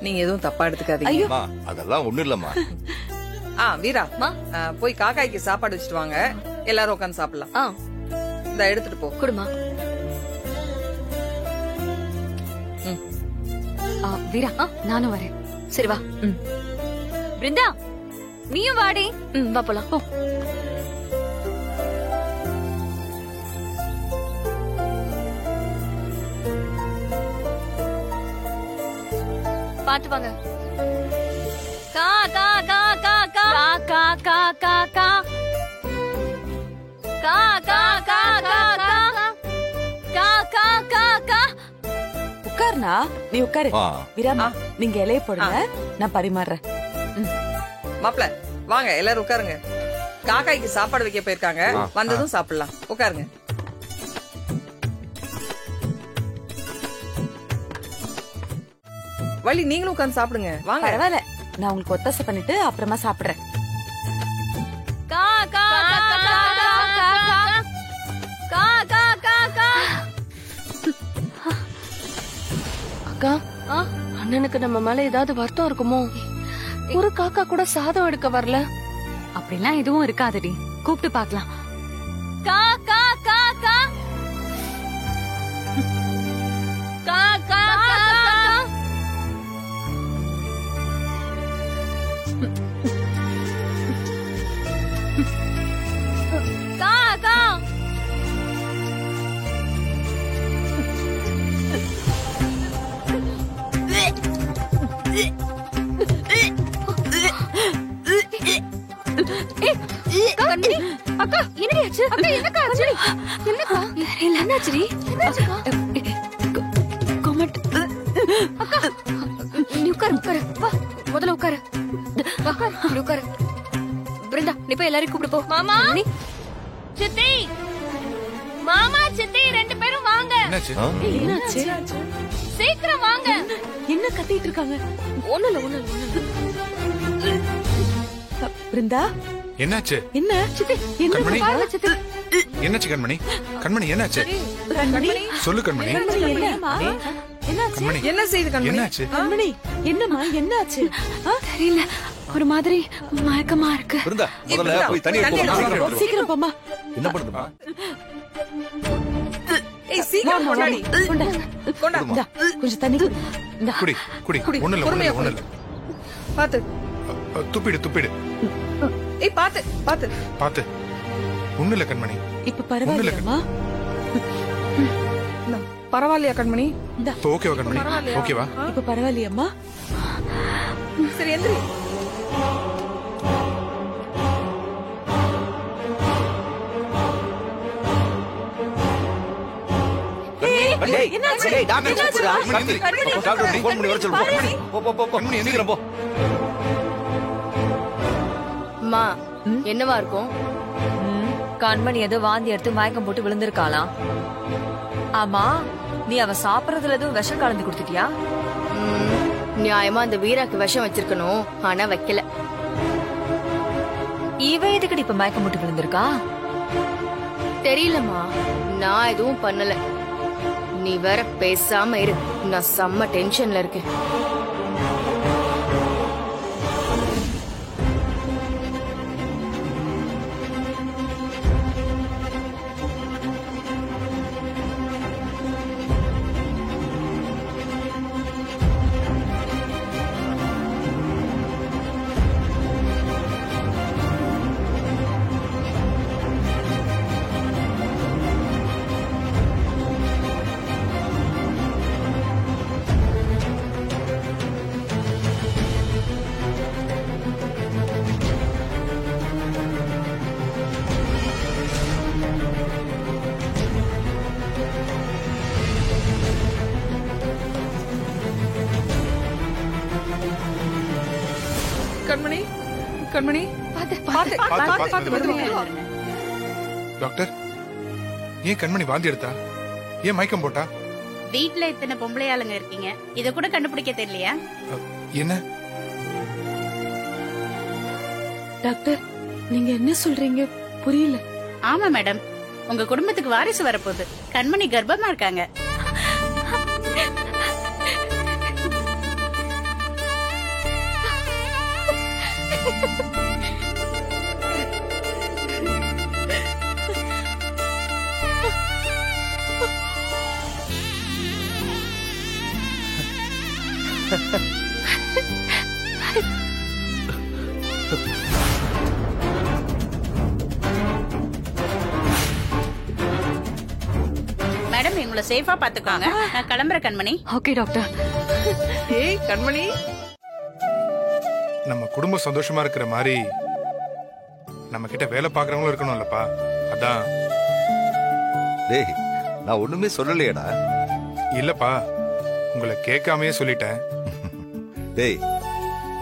நீங்க எதுவும் தப்பா எடுத்துக்காதீங்க. அம்மா அதெல்லாம் ஒண்ணு இல்லம்மா. வீரா போய் காக்காய்க்கு சாப்பாடு வச்சுட்டு வாங்க, எல்லாரும் உட்காந்து சாப்பிடலாம். இந்த எடுத்துட்டு போ. குடுமா. வீரா நானும் வரேன். சரி வா. பிருந்தா நீயும் வாடி. வா போலாம். போ. பாத்து வாங்க. கா கா கா கா கா கா கா கா கா கா கா கா கா கா கா கா கா. உட்கார்னா நீ உட்காரு. வீராமா நீங்க இலைய போடுங்க, நான் பரிமாறுறேன். மாப்ள வாங்க எல்லாரும் உட்காருங்க. காக்காய்க்கு சாப்பாடு வைக்க போயிருக்காங்க, வந்ததும் சாப்பிடலாம். உட்காருங்க. வள்ளி நீங்களும் உட்கார்ந்து சாப்பிடுங்க. வாங்க. பரவாயில்ல, நான் உங்களுக்கு ஒத்தாசை பண்ணிட்டு அப்புறமா சாப்பிடுறேன். கா கா கா கா கா கா கா கா. அக்கா, அண்ணனுக்கு நம்ம மேல ஏதாவது வருத்தம் இருக்குமோ? ஒரு காக்கா கூட சாதம் எடுக்க வரல. அப்படிலாம் எதுவும் இருக்காதடி, கூப்பிட்டு பார்க்கலாம். கா கா கா கா கா கா கா. கா கா. அக்கா என்னடி ஆச்சு? அக்கா என்னக்கா ஆச்சு? என்னக்கா? தெரியல. என்னாச்சுடி? என்னாச்சுக்கா? கமெண்ட். அக்கா நீ உட்காரு. வா முதல்ல உட்காரு. நீ உட்காரு. பிருந்தா நீ போய் எல்லாரையும் கூப்பிடு போ. மாமா சித்தி, மாமா சித்தி ரெண்டு பேரும் வாங்க. என்னாச்சு? சீக்கிரம் வாங்க. என்ன கத்திட்டு இருக்காங்க? ஒண்ணு இல்ல. பிருந்தா என்னாச்சு? என்ன சித்தி? கண்மணி சித்தி என்னாச்சு? கண்மணி என்னாச்சு? சொல்லு கண்மணி. என்னாச்சு? என்ன செய்து கண்மணி? என்னாச்சு? கண்மணி என்னம்மா என்னாச்சு? தெரியல, ஒரு மாதிரி மயக்கமா இருக்கு. பிருந்தா முதல்ல போய் தண்ணி எடுத்து வா. சீக்கிரம் போமா. என்ன பண்ணுதுமா? சீக்கிரம் கொண்டாடி. கொண்டா. கொஞ்சம் தண்ணி குடி. ஒண்ணு இல்ல. பாத்து துப்பிடு. பாத்து. ஒண்ணு இல்ல கண்மணி. இப்ப பரவாயில்லையாமா? பரவாயில்லையா கண்மணி? இப்ப ஓகேவா கண்மணி? ஓகேவா? இப்ப பரவாயில்லையாமா? சரி எந்திரி. அம்மா என்னவா இருக்கும்? கண்மணி ஏதோ வாந்தி எடுத்து மயக்கம் போட்டு விழுந்திருக்காளாம். ஆமா, நீ அவ சாப்பிடறதுல எதுவும் விஷம் கலந்து கொடுத்துட்டியா? நியாயமா அந்த வீராக்கு விஷம் வச்சிருக்கணும், ஆனா வைக்கல. இவ எதுக்கடி இப்ப மயக்கம் போட்டு விழுந்திருக்கா? தெரியலம்மா, நான் எதுவும் பண்ணல. நீ வேற பேசாம இரு, நான் செம்ம டென்ஷன்ல இருக்கேன். கண்மணி டாக்டர், ஏன் கண்மணி வாந்தி எடுத்தா? ஏன் மயக்கம் போட்டா? வீட்ல இத்தனை பொம்பளை ஆளுங்க இருக்கீங்க, இத கூட கண்டுபிடிக்க தெரியலையா? என்ன டாக்டர் நீங்க என்ன சொல்றீங்க? புரியல. ஆமா மேடம், உங்க குடும்பத்துக்கு வாரிசு வரப்போகுது. கண்மணி கர்ப்பமா இருக்காங்க. மேடம் எங்களை சேஃபா பாத்துக்கோங்க. நான் கிளம்புறேன் கண்மணி. Okay doctor. ஏய் கண்மணி, நம்ம குடும்பம் சந்தோஷமா இருக்கிற மாதிரி நம்ம கிட்ட வேலை பாக்குறவங்களும் இருக்கணும்லப்பா. அதான். டேய் நான் ஒண்ணுமே சொல்லலையேடா. இல்லப்பா, உங்களை கேட்காமயே சொல்லிட்டேன். டேய்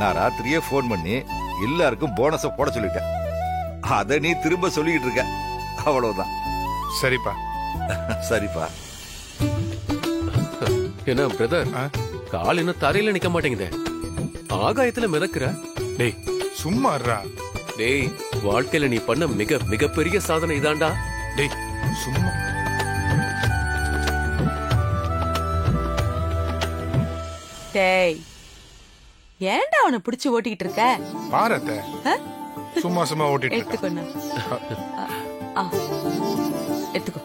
நான் ராத்திரியே போன் பண்ணி எல்லாருக்கும் போனஸ போட சொல்லிட்டேன். அத நீ திரும்ப சொல்லிக்கிட்டு இருக்க. அவ்வளவுதான். சரிப்பா. சரிப்பா. என்ன பிரதர், கால் என்ன தரையில நிக்க மாட்டேங்குதே, ஆகாயத்துல மிதக்குற? டேய் சும்மா இருடா. டேய் வாழ்க்கையில நீ பண்ண மிகப்பெரிய சாதனை இதாண்டா. டேய் சும்மா. டேய் ஏன்டா அவனை பிடிச்சு ஓட்டிக்கிட்டு இருக்க? பாரத்த சும்மா சும்மா ஓட்டிட்டு இருக்க. எடுத்துக்கோ எடுத்துக்கோ.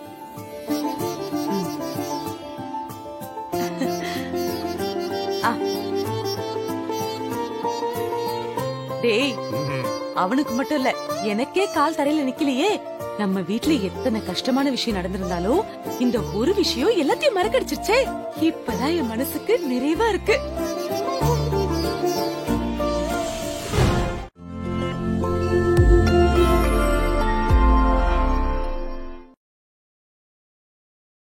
டேய் அவனுக்கு மட்டும் இல்ல, எனக்கே கால் தரையில நிக்கலையே. நம்ம வீட்ல எத்தனை கஷ்டமான விஷயம் நடந்திருந்தாலும் இந்த ஒரு விஷயம் எல்லாத்தையும் மறக்கடிச்சிருச்சே. இப்பதான் என் மனசுக்கு நிறைவா இருக்கு.